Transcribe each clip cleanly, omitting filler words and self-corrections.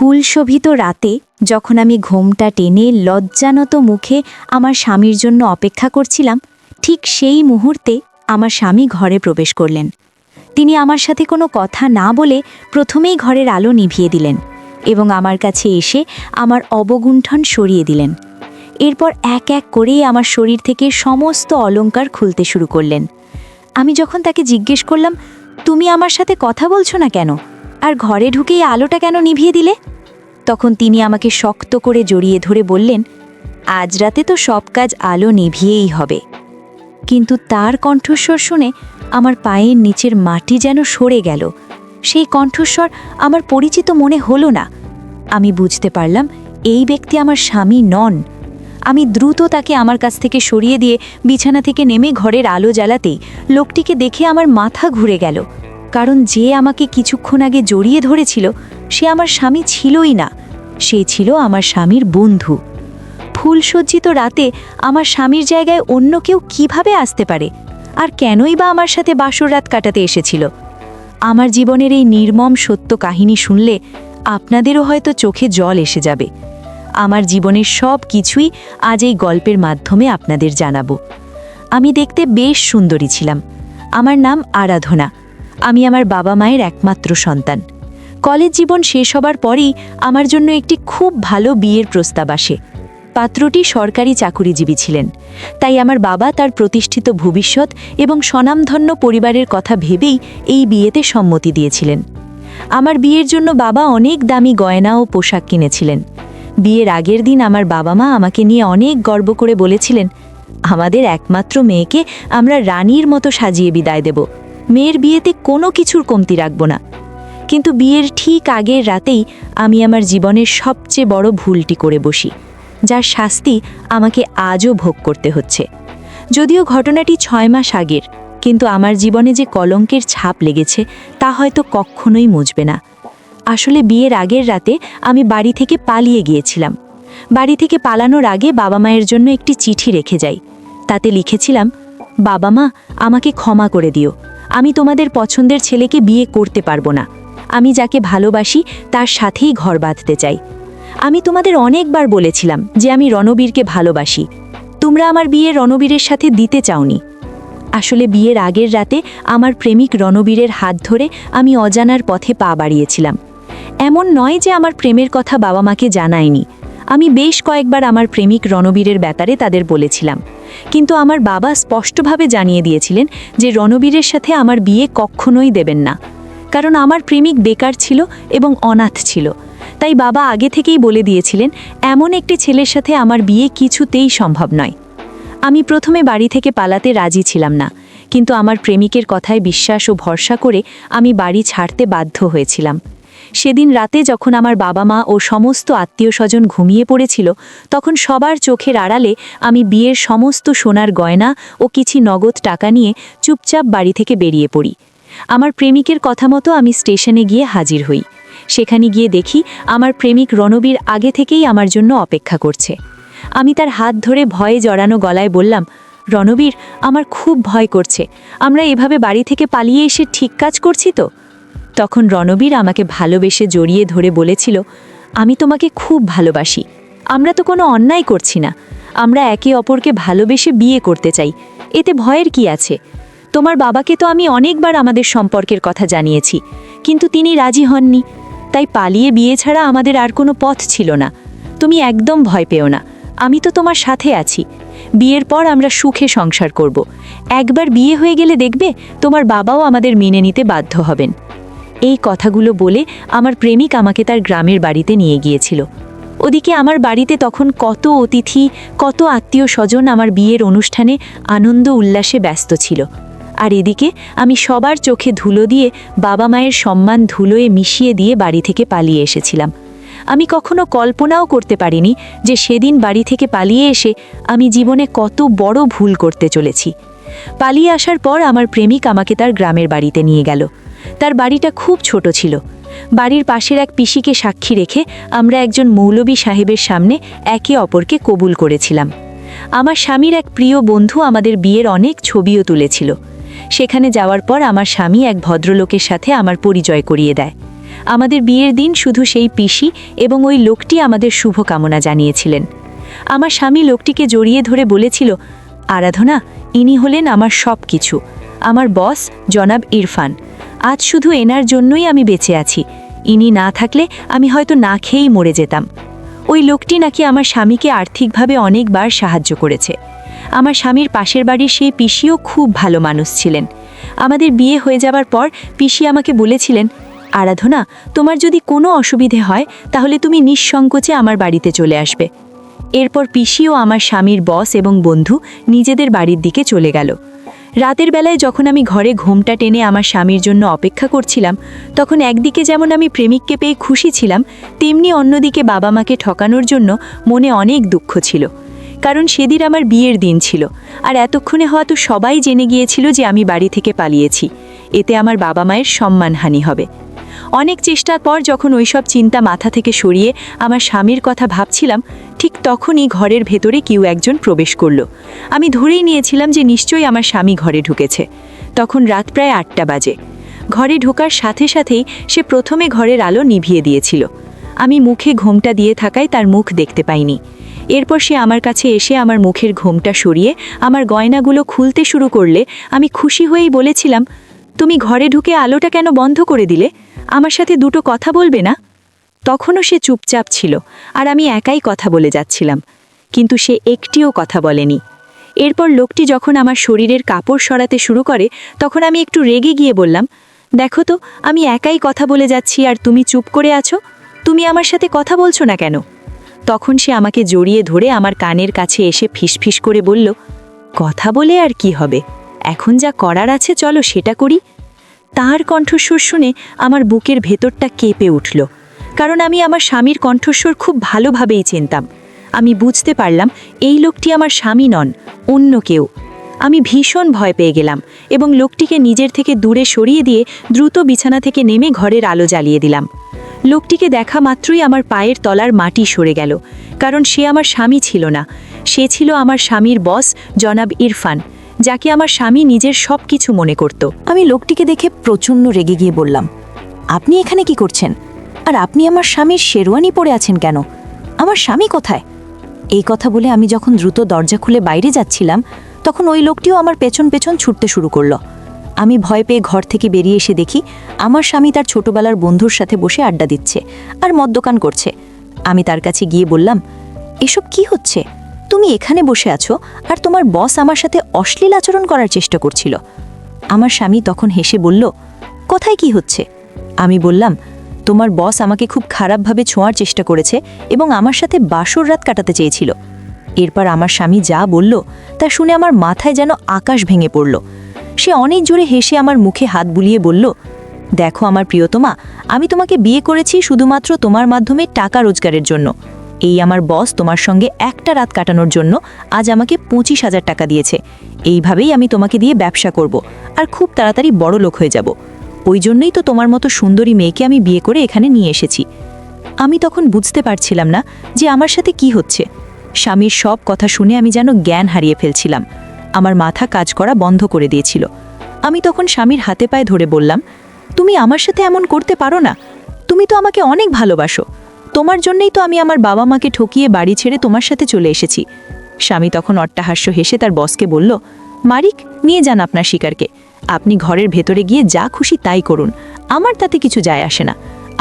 ফুলশোভিত রাতে যখন আমি ঘোমটা টেনে লজ্জানত মুখে আমার স্বামীর জন্য অপেক্ষা করছিলাম, ঠিক সেই মুহূর্তে আমার স্বামী ঘরে প্রবেশ করলেন। তিনি আমার সাথে কোনো কথা না বলে প্রথমেই ঘরের আলো নিভিয়ে দিলেন এবং আমার কাছে এসে আমার অবগুণ্ঠন সরিয়ে দিলেন। এরপর এক এক করে আমার শরীর থেকে সমস্ত অলংকার খুলতে শুরু করলেন। আমি যখন তাকে জিজ্ঞেস করলাম, তুমি আমার সাথে কথা বলছো না কেন, আর ঘরে ঢুকেই আলোটা কেন নিভিয়ে দিলে, তখন তিনি আমাকে শক্ত করে জড়িয়ে ধরে বললেন, আজ রাতে তো সব কাজ আলো নিভিয়েই হবে। কিন্তু তার কণ্ঠস্বর শুনে আমার পায়ের নিচের মাটি যেন সরে গেল। সেই কণ্ঠস্বর আমার পরিচিত মনে হলো না। আমি বুঝতে পারলাম এই ব্যক্তি আমার স্বামী নন। আমি দ্রুত তাকে আমার কাছ থেকে সরিয়ে দিয়ে বিছানা থেকে নেমে ঘরের আলো জ্বালাতেই লোকটিকে দেখে আমার মাথা ঘুরে গেল, কারণ যে আমাকে কিছুক্ষণ আগে জড়িয়ে ধরেছিল সে আমার স্বামী ছিলই না, সে ছিল আমার স্বামীর বন্ধু। ফুলসজ্জিত রাতে আমার স্বামীর জায়গায় অন্য কেউ কিভাবে আসতে পারে, আর কেনই বা আমার সাথে বাসর রাত কাটাতে এসেছিল? আমার জীবনের এই নির্মম সত্য কাহিনী শুনলে আপনাদেরও হয়তো চোখে জল এসে যাবে। আমার জীবনের সব কিছুই আজ এই গল্পের মাধ্যমে আপনাদের জানাবো। আমি দেখতে বেশ সুন্দরী ছিলাম। আমার নাম আরাধনা। আমি আমার বাবা মায়ের একমাত্র সন্তান। কলেজ জীবন শেষ হবার পরেই আমার জন্য একটি খুব ভালো বিয়ের প্রস্তাব আসে। পাত্রটি সরকারি চাকুরিজীবী ছিলেন, তাই আমার বাবা তার প্রতিষ্ঠিত ভবিষ্যৎ এবং স্বনামধন্য পরিবারের কথা ভেবেই এই বিয়েতে সম্মতি দিয়েছিলেন। আমার বিয়ের জন্য বাবা অনেক দামি গয়না ও পোশাক কিনেছিলেন। বিয়ের আগের দিন আমার বাবা মা আমাকে নিয়ে অনেক গর্ব করে বলেছিলেন, আমাদের একমাত্র মেয়েকে আমরা রানীর মতো সাজিয়ে বিদায় দেব, মেয়ের বিয়েতে কোনো কিছুর কমতি রাখব না। কিন্তু বিয়ের ঠিক আগের রাতেই আমি আমার জীবনের সবচেয়ে বড় ভুলটি করে বসি, যার শাস্তি আমাকে আজও ভোগ করতে হচ্ছে। যদিও ঘটনাটি 6 মাস আগের, কিন্তু আমার জীবনে যে কলঙ্কের ছাপ লেগেছে তা হয়তো কখনোই মুছবে না। আসলে বিয়ের আগের রাতে আমি বাড়ি থেকে পালিয়ে গিয়েছিলাম। বাড়ি থেকে পালানোর আগে বাবা মায়ের জন্য একটি চিঠি রেখে যাই। তাতে লিখেছিলাম, বাবা মা, আমাকে ক্ষমা করে দিও, আমি তোমাদের পছন্দের ছেলেকে বিয়ে করতে পারবো না। আমি যাকে ভালোবাসি তার সাথেই ঘর বাঁধতে চাই। আমি তোমাদের অনেকবার বলেছিলাম যে আমি রণবীরকে ভালোবাসি, তোমরা আমার বিয়ে রণবীরের সাথে দিতে চাওনি। আসলে বিয়ের আগের রাতে আমার প্রেমিক রণবীরের হাত ধরে আমি অজানার পথে পা বাড়িয়েছিলাম। এমন নয় যে আমার প্রেমের কথা বাবা মাকে জানায়নি। আমি বেশ কয়েকবার আমার প্রেমিক রণবীরের ব্যাপারে তাদের বলেছিলাম, কিন্তু আমার বাবা স্পষ্টভাবে জানিয়ে দিয়েছিলেন যে রণবীরের সাথে আমার বিয়ে কখনোই দেবেন না, কারণ আমার প্রেমিক বেকার ছিল এবং অনাথ ছিল। তাই বাবা আগে থেকেই বলে দিয়েছিলেন এমন একটি ছেলের সাথে আমার বিয়ে কিছুতেই সম্ভব নয়। আমি প্রথমে বাড়ি থেকে পালাতে রাজি ছিলাম না, কিন্তু আমার প্রেমিকের কথায় বিশ্বাস ও ভরসা করে আমি বাড়ি ছাড়তে বাধ্য হয়েছিলাম। সেদিন রাতে যখন আমার বাবা মা ও সমস্ত আত্মীয় স্বজন ঘুমিয়ে পড়েছিল, তখন সবার চোখের আড়ালে আমি বিয়ের সমস্ত সোনার গয়না ও কিছু নগদ টাকা নিয়ে চুপচাপ বাড়ি থেকে বেরিয়ে পড়ি। আমার প্রেমিকের কথা মতো আমি স্টেশনে গিয়ে হাজির হই। সেখানে গিয়ে দেখি আমার প্রেমিক রণবীর আগে থেকেই আমার জন্য অপেক্ষা করছে। আমি তার হাত ধরে ভয়ে জড়ানো গলায় বললাম, রণবীর, আমার খুব ভয় করছে, আমরা এভাবে বাড়ি থেকে পালিয়ে এসে ঠিক কাজ করছি তো? তখন রণবীর আমাকে ভালোবেসে জড়িয়ে ধরে বলেছিল, আমি তোমাকে খুব ভালোবাসি, আমরা তো কোনো অন্যায় করছি না, আমরা একে অপরকে ভালোবেসে বিয়ে করতে চাই, এতে ভয়ের কি আছে? তোমার বাবাকে তো আমি অনেকবার আমাদের সম্পর্কের কথা জানিয়েছি, কিন্তু তিনি রাজি হননি, তাই পালিয়ে বিয়ে ছাড়া আমাদের আর কোনো পথ ছিল না। তুমি একদম ভয় পেও না, আমি তো তোমার সাথে আছি। বিয়ের পর আমরা সুখে সংসার করব। একবার বিয়ে হয়ে গেলে দেখবে তোমার বাবাও আমাদের মেনে নিতে বাধ্য হবেন। এই কথাগুলো বলে আমার প্রেমিক আমাকে তার গ্রামের বাড়িতে নিয়ে গিয়েছিল। ওদিকে আমার বাড়িতে তখন কত অতিথি, কত আত্মীয় স্বজন আমার বিয়ের অনুষ্ঠানে আনন্দ উল্লাসে ব্যস্ত ছিল। আর এদিকে আমি সবার চোখে ধুলো দিয়ে বাবা মায়ের সম্মান ধুলোয় মিশিয়ে দিয়ে বাড়ি থেকে পালিয়ে এসেছিলাম। আমি কখনো কল্পনাও করতে পারিনি যে সেদিন বাড়ি থেকে পালিয়ে এসে আমি জীবনে কত বড় ভুল করতে চলেছি। পালিয়ে আসার পর আমার প্রেমিক আমাকে তার গ্রামের বাড়িতে নিয়ে গেল। তার বাড়িটা খুব ছোট ছিল। বাড়ির পাশের এক পিসিকে সাক্ষী রেখে আমরা একজন মৌলবী সাহেবের সামনে একে অপরকে কবুল করেছিলাম। আমার স্বামীর এক প্রিয় বন্ধু আমাদের বিয়ের অনেক ছবিও তুলেছিল। সেখানে যাওয়ার পর আমার স্বামী এক ভদ্রলোকের সাথে আমার পরিচয় করিয়ে দেয়। আমাদের বিয়ের দিন শুধু সেই পিসি এবং ওই লোকটি আমাদের শুভকামনা জানিয়েছিলেন। আমার স্বামী লোকটিকে জড়িয়ে ধরে বলেছিল, আরাধনা, ইনি হলেন আমার সব কিছু, আমার বস জনাব ইরফান। আজ শুধু এনার জন্যই আমি বেঁচে আছি, ইনি না থাকলে আমি হয়তো না খেয়েই মরে যেতাম। ওই লোকটি নাকি আমার স্বামীকে আর্থিকভাবে অনেকবার সাহায্য করেছে। আমার স্বামীর পাশের বাড়ির সেই পিসিও খুব ভালো মানুষ ছিলেন। আমাদের বিয়ে হয়ে যাবার পর পিসি আমাকে বলেছিলেন, আরাধনা, তোমার যদি কোনো অসুবিধে হয় তাহলে তুমি নিঃসংকোচে আমার বাড়িতে চলে আসবে। এরপর পিসিও আমার স্বামীর বস এবং বন্ধু নিজেদের বাড়ির দিকে চলে গেল। রাতের বেলায় যখন আমি ঘরে ঘোমটা টেনে আমার স্বামীর জন্য অপেক্ষা করছিলাম, তখন একদিকে যেমন আমি প্রেমিককে পেয়ে খুশি ছিলাম, তেমনি অন্যদিকে বাবা মাকে ঠকানোর জন্য মনে অনেক দুঃখ ছিল। কারণ সেদিন আমার বিয়ের দিন ছিল, আর এতক্ষণে হয়তো সবাই জেনে গিয়েছিল যে আমি বাড়ি থেকে পালিয়েছি। এতে আমার বাবা মায়ের সম্মানহানি হবে। অনেক চেষ্টার পর যখন ওইসব চিন্তা মাথা থেকে সরিয়ে আমার স্বামীর কথা ভাবছিলাম, ঠিক তখনই ঘরের ভেতরে কেউ একজন প্রবেশ করল। আমি ধরেই নিয়েছিলাম যে নিশ্চয়ই আমার স্বামী ঘরে ঢুকেছে। তখন রাত প্রায় 8টা বাজে। ঘরে ঢোকার সাথে সাথেই সে প্রথমে ঘরের আলো নিভিয়ে দিয়েছিল। আমি মুখে ঘোমটা দিয়ে থাকায় তার মুখ দেখতে পাইনি। এরপর সে আমার কাছে এসে আমার মুখের ঘোমটা সরিয়ে আমার গয়নাগুলো খুলতে শুরু করলে আমি খুশি হয়েই বলেছিলাম, তুমি ঘরে ঢুকে আলোটা কেন বন্ধ করে দিলে? আমার সাথে দুটো কথা বলবে না? তখনও সে চুপচাপ ছিল, আর আমি একাই কথা বলে যাচ্ছিলাম, কিন্তু সে একটিও কথা বলেনি। এরপর লোকটি যখন আমার শরীরের কাপড় সরাতে শুরু করে, তখন আমি একটু রেগে গিয়ে বললাম, দেখো তো, আমি একাই কথা বলে যাচ্ছি আর তুমি চুপ করে আছো। তুমি আমার সাথে কথা বলছো না কেন? তখন সে আমাকে জড়িয়ে ধরে আমার কানের কাছে এসে ফিসফিস করে বলল, কথা বলে আর কি হবে, এখন যা করার আছে চলো সেটা করি। তার কণ্ঠস্বর শুনে আমার বুকের ভেতরটা কেঁপে উঠল, কারণ আমি আমার স্বামীর কণ্ঠস্বর খুব ভালোভাবেই চিনতাম। আমি বুঝতে পারলাম এই লোকটি আমার স্বামী নন, অন্য কেউ। আমি ভীষণ ভয় পেয়ে গেলাম এবং লোকটিকে নিজের থেকে দূরে সরিয়ে দিয়ে দ্রুত বিছানা থেকে নেমে ঘরের আলো জ্বালিয়ে দিলাম। লোকটিকে দেখা মাত্রই আমার পায়ের তলার মাটি সরে গেল, কারণ সে আমার স্বামী ছিল না, সে ছিল আমার স্বামীর বস জনাব ইরফান, যাকে আমার স্বামী নিজের সব কিছু মনে করত। আমি লোকটিকে দেখে প্রচণ্ড রেগে গিয়ে বললাম, আপনি এখানে কি করছেন? আর আপনি আমার স্বামীর শেরওয়ানি পরে আছেন কেন? আমার স্বামী কোথায়? এই কথা বলে আমি যখন দ্রুত দরজা খুলে বাইরে যাচ্ছিলাম, তখন ওই লোকটিও আমার পেছন পেছন ছুটতে শুরু করলো। আমি ভয় পেয়ে ঘর থেকে বেরিয়ে এসে দেখি আমার স্বামী তার ছোটবেলার বন্ধুর সাথে বসে আড্ডা দিচ্ছে আর মদ্যপান করছে। আমি তার কাছে গিয়ে বললাম, এসব কি হচ্ছে? তুমি এখানে বসে আছো আর তোমার বস আমার সাথে অশ্লীল আচরণ করার চেষ্টা করছিল। আমার স্বামী তখন হেসে বলল, কোথায় কি হচ্ছে? আমি বললাম, তোমার বস আমাকে খুব খারাপভাবে ছোঁয়ার চেষ্টা করেছে এবং আমার সাথে বাসর রাত কাটাতে চেয়েছিল। এরপর আমার স্বামী যা বলল তা শুনে আমার মাথায় যেন আকাশ ভেঙে পড়ল। সে অনেক জোরে হেসে আমার মুখে হাত বুলিয়ে বলল, দেখো আমার প্রিয়তমা, আমি তোমাকে বিয়ে করেছি শুধুমাত্র তোমার মাধ্যমে টাকা রোজগারের জন্য। এই আমার বস তোমার সঙ্গে একটা রাত কাটানোর জন্য আজ আমাকে 25,000 টাকা দিয়েছে। এইভাবেই আমি তোমাকে দিয়ে ব্যবসা করব আর খুব তাড়াতাড়ি বড় লোক হয়ে যাব। ওই জন্যই তো তোমার মতো সুন্দরী মেয়েকে আমি বিয়ে করে এখানে নিয়ে এসেছি। আমি তখন বুঝতে পারছিলাম না যে আমার সাথে কি হচ্ছে। স্বামীর সব কথা শুনে আমি যেন জ্ঞান হারিয়ে ফেলছিলাম। আমার মাথা কাজ করা বন্ধ করে দিয়েছিল। আমি তখন স্বামীর হাতে পায়ে ধরে বললাম, তুমি আমার সাথে এমন করতে পারো না। তুমি তো আমাকে অনেক ভালোবাসো। তোমার জন্যই তো আমি আমার বাবা মাকে ঠকিয়ে বাড়ি ছেড়ে তোমার সাথে চলে এসেছি। স্বামী তখন অট্টহাস্য হেসে তার বসকে বলল, মালিক, নিয়ে যান আপনার শিকারকে। আপনি ঘরের ভেতরে গিয়ে যা খুশি তাই করুন, আমার তাতে কিছু যায় আসে না।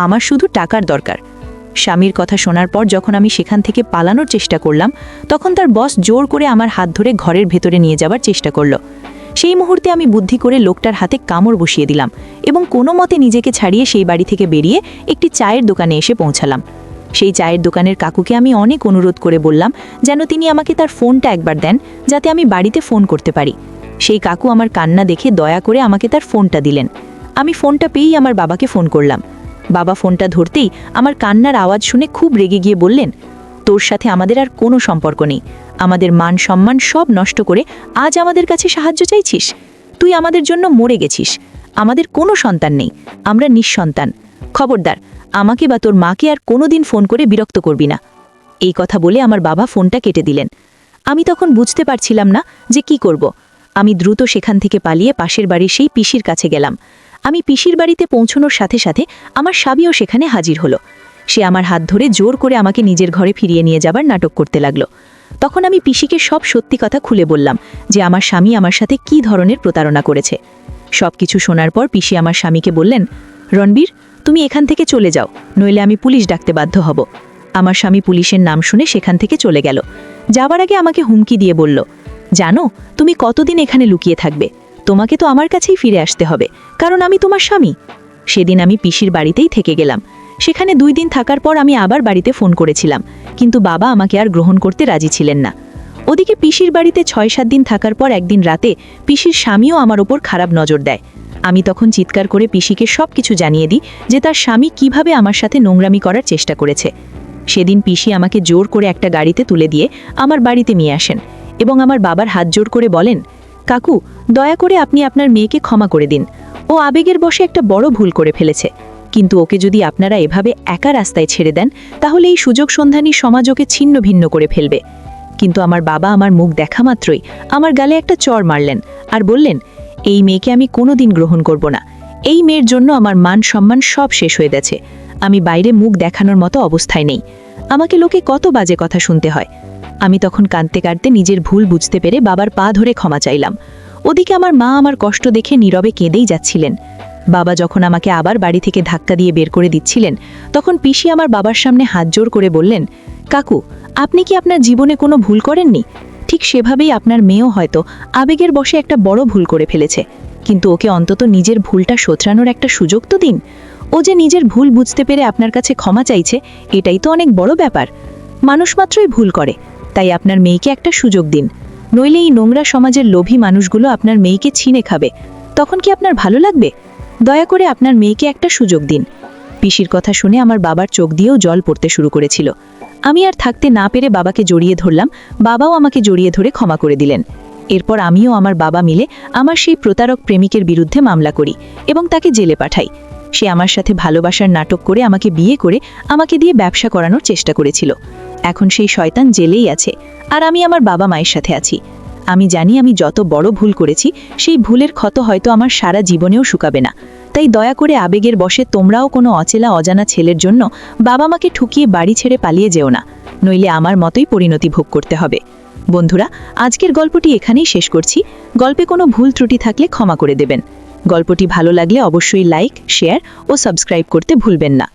আমার শুধু টাকার দরকার। স্বামীর কথা শোনার পর যখন আমি সেখান থেকে পালানোর চেষ্টা করলাম, তখন তার বস জোর করে আমার হাত ধরে ঘরের ভেতরে নিয়ে যাবার চেষ্টা করল। সেই মুহূর্তে আমি বুদ্ধি করে লোকটার হাতে কামড় বসিয়ে দিলাম এবং কোনো মতে নিজেকে ছাড়িয়ে সেই বাড়ি থেকে বেরিয়ে একটি চায়ের দোকানে এসে পৌঁছালাম। সেই চায়ের দোকানের কাকুকে আমি অনেক অনুরোধ করে বললাম যেন তিনি আমাকে তার ফোনটা একবার দেন, যাতে আমি বাড়িতে ফোন করতে পারি। সেই কাকু আমার কান্না দেখে দয়া করে আমাকে তার ফোনটা দিলেন। আমি ফোনটা পেয়েই আমার বাবাকে ফোন করলাম। বাবা ফোনটা ধরতেই আমার কান্নার আওয়াজ শুনে খুব রেগে গিয়ে বললেন, তোর সাথে আমাদের আর কোনো সম্পর্ক নেই। আমাদের মান সম্মান সব নষ্ট করে আজ আমাদের কাছে সাহায্য চাইছিস? তুই আমাদের জন্য মরে গেছিস। আমাদের কোনো সন্তান নেই, আমরা নিঃসন্তান। খবরদার, আমাকে বা তোর মাকে আর কোনোদিন ফোন করে বিরক্ত করবি না। এই কথা বলে আমার বাবা ফোনটা কেটে দিলেন। আমি তখন বুঝতে পারছিলাম না যে কি করব। আমি দ্রুত সেখান থেকে পালিয়ে পাশের বাড়ির সেই পিসির কাছে গেলাম। আমি পিসির বাড়িতে পৌঁছানোর সাথে সাথে আমার স্বামীও সেখানে হাজির হলো। সে আমার হাত ধরে জোর করে আমাকে নিজের ঘরে ফিরিয়ে নিয়ে যাবার নাটক করতে লাগলো। তখন আমি পিসিকে সব সত্যি কথা খুলে বললাম যে আমার স্বামী আমার সাথে কী ধরনের প্রতারণা করেছে। সবকিছু শোনার পর পিসি আমার স্বামীকে বললেন, রণবীর, তুমি এখান থেকে চলে যাও, নইলে আমি পুলিশ ডাকতে বাধ্য হব। আমার স্বামী পুলিশের নাম শুনে সেখান থেকে চলে গেল। যাবার আগে আমাকে হুমকি দিয়ে বলল, জানো তুমি কতদিন এখানে লুকিয়ে থাকবে? তোমাকে তো আমার কাছেই ফিরে আসতে হবে, কারণ আমি তোমার স্বামী। সেদিন আমি পিসির বাড়িতেই থেকে গেলাম। সেখানে 2 দিন থাকার পর আমি আবার বাড়িতে ফোন করেছিলাম, কিন্তু বাবা আমাকে আর গ্রহণ করতে রাজি ছিলেন না। ওদিকে পিসির বাড়িতে 6-7 দিন থাকার পর একদিন রাতে পিসির স্বামীও আমার ওপর খারাপ নজর দেয়। আমি তখন চিৎকার করে পিসিকে সব কিছু জানিয়ে দিই যে তার স্বামী কিভাবে আমার সাথে নোংরামি করার চেষ্টা করেছে। সেদিন পিসি আমাকে জোর করে একটা গাড়িতে তুলে দিয়ে আমার বাড়িতে নিয়ে আসেন এবং আমার বাবার হাত জোর করে বলেন, কাকু, দয়া করে আপনি আপনার মেয়েকে ক্ষমা করে দিন। ও আবেগের বশে একটা বড় ভুল করে ফেলেছে, কিন্তু ওকে যদি আপনারা এভাবে একা রাস্তায় ছেড়ে দেন তাহলে এই সুযোগ সন্ধানী সমাজ ওকে ছিন্ন ভিন্ন করে ফেলবে। কিন্তু আমার বাবা আমার মুখ দেখা মাত্রই আমার গালে একটা চড় মারলেন আর বললেন, এই মেয়েকে আমি কোনোদিন গ্রহণ করব না। এই মেয়ের জন্য আমার মান সম্মান সব শেষ হয়ে গেছে। আমি বাইরে মুখ দেখানোর মতো অবস্থায় নেই। আমাকে লোকে কত বাজে কথা শুনতে হয়। আমি তখন কাঁদতে কাঁদতে নিজের ভুল বুঝতে পেরে বাবার পা ধরে ক্ষমা চাইলাম। ওদিকে আমার মা আমার কষ্ট দেখে নীরবে কেঁদেই যাচ্ছিলেন। বাবা যখন আমাকে আবার বাড়ি থেকে ধাক্কা দিয়ে বের করে দিচ্ছিলেন, তখন পিসি আমার বাবার সামনে হাত জোর করে বললেন, কাকু, আপনি কি আপনার জীবনে কোনো ভুল করেননি? ঠিক সেভাবেই আপনার মেয়েও হয়তো আবেগের বশে একটা বড় ভুল করে ফেলেছে, কিন্তু ওকে অন্তত নিজের ভুলটা শোধরানোর একটা সুযোগ তো দিন। ও যে নিজের ভুল বুঝতে পেরে আপনার কাছে ক্ষমা চাইছে, এটাই তো অনেক বড় ব্যাপার। মানুষ মাত্রই ভুল করে, তাই আপনার মেয়েকে একটা সুযোগ দিন, নইলে এই নোংরা সমাজের লোভী মানুষগুলো আপনার মেয়েকে ছিনে খাবে। তখন কি আপনার ভালো লাগবে? দয়া করে আপনার মেয়েকে একটা সুযোগ দিন। পিসির কথা শুনে আমার বাবার চোখ দিয়েও জল পড়তে শুরু করেছিল। আমি আর থাকতে না পেরে বাবাকে জড়িয়ে ধরলাম। বাবাও আমাকে জড়িয়ে ধরে ক্ষমা করে দিলেন। এরপর আমিও আমার বাবা মিলে আমার সেই প্রতারক প্রেমিকের বিরুদ্ধে মামলা করি এবং তাকে জেলে পাঠাই। সে আমার সাথে ভালোবাসার নাটক করে আমাকে বিয়ে করে আমাকে দিয়ে ব্যবসা করানোর চেষ্টা করেছিল। এখন সেই শয়তান জেলেই আছে, আর আমি আমার বাবা মায়ের সাথে আছি। আমি জানি আমি যত বড় ভুল করেছি, সেই ভুলের ক্ষত হয়তো আমার সারা জীবনেও শুকাবে না। তাই দয়া করে আবেগের বশে তোমরাও কোনো অচেনা অজানা ছেলের জন্য বাবা মাকে ঠুকিয়ে বাড়ি ছেড়ে পালিয়ে যেও না, নইলে আমার মতোই পরিণতি ভোগ করতে হবে। বন্ধুরা, আজকের গল্পটি এখানেই শেষ করছি। গল্পে কোনো ভুল ত্রুটি থাকলে ক্ষমা করে দেবেন। গল্পটি ভালো লাগলে অবশ্যই লাইক, শেয়ার ও সাবস্ক্রাইব করতে ভুলবেন না।